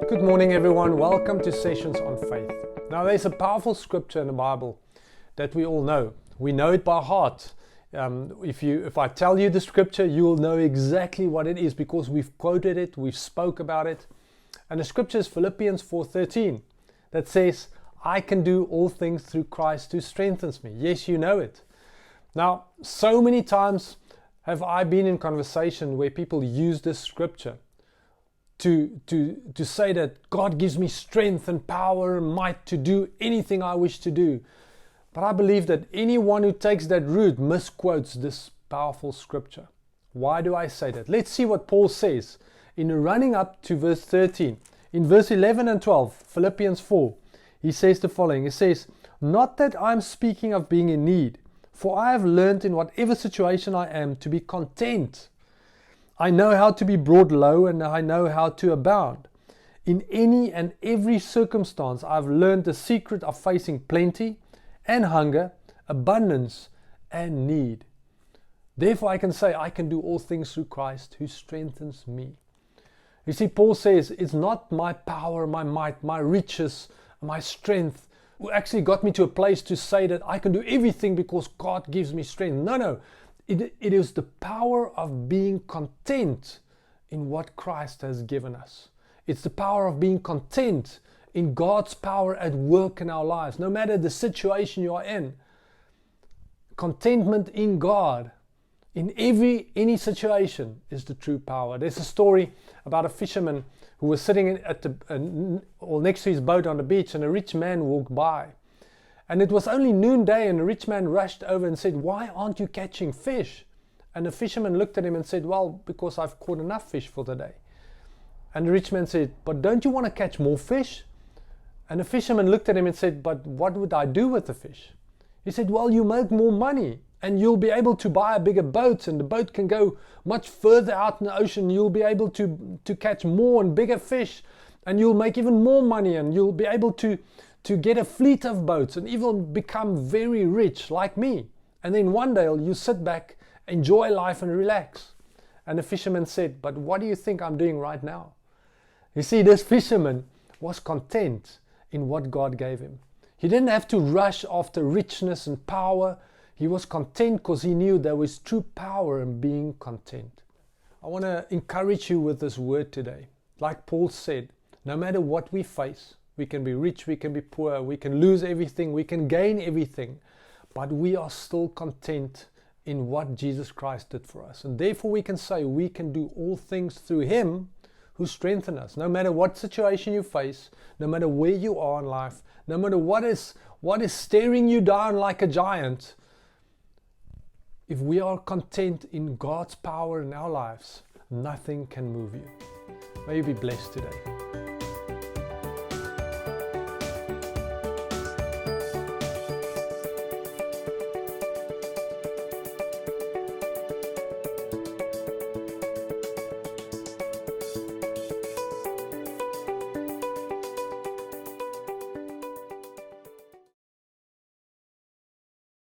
Good morning, everyone. Welcome to Sessions on Faith. Now, there's a powerful scripture in the Bible that we all know. We know it by heart. If I tell you the scripture, you will know exactly what it is because we've quoted it, we've spoke about it. And the scripture is Philippians 4:13 that says, I can do all things through Christ who strengthens me. Yes, you know it. Now, so many times have I been in conversation where people use this scripture to say that God gives me strength and power and might to do anything I wish to do. But I believe that anyone who takes that route misquotes this powerful scripture. Why do I say that? Let's see what Paul says in running up to verse 13. In verse 11 and 12, Philippians 4, he says the following. He says, not that I'm speaking of being in need, for I have learned in whatever situation I am to be content. I know how to be brought low and I know how to abound. In any and every circumstance, I've learned the secret of facing plenty and hunger, abundance and need. Therefore, I can say I can do all things through Christ who strengthens me. You see, Paul says it's not my power, my might, my riches, my strength who actually got me to a place to say that I can do everything because God gives me strength. No. It is the power of being content in what Christ has given us. It's the power of being content in God's power at work in our lives, no matter the situation you are in. Contentment in God, in any situation, is the true power. There's a story about a fisherman who was sitting next to his boat on the beach, and a rich man walked by. And it was only noonday, and the rich man rushed over and said, why aren't you catching fish? And the fisherman looked at him and said, well, because I've caught enough fish for the day. And the rich man said, but don't you want to catch more fish? And the fisherman looked at him and said, but what would I do with the fish? He said, well, you make more money and you'll be able to buy a bigger boat, and the boat can go much further out in the ocean. You'll be able to catch more and bigger fish, and you'll make even more money, and you'll be able to get a fleet of boats and even become very rich like me. And then one day you sit back, enjoy life and relax. And the fisherman said, but what do you think I'm doing right now? You see, this fisherman was content in what God gave him. He didn't have to rush after richness and power. He was content because he knew there was true power in being content. I want to encourage you with this word today. Like Paul said, no matter what we face, we can be rich, we can be poor, we can lose everything, we can gain everything, but we are still content in what Jesus Christ did for us. And therefore we can say we can do all things through Him who strengthens us. No matter what situation you face, no matter where you are in life, no matter what is staring you down like a giant, if we are content in God's power in our lives, nothing can move you. May you be blessed today.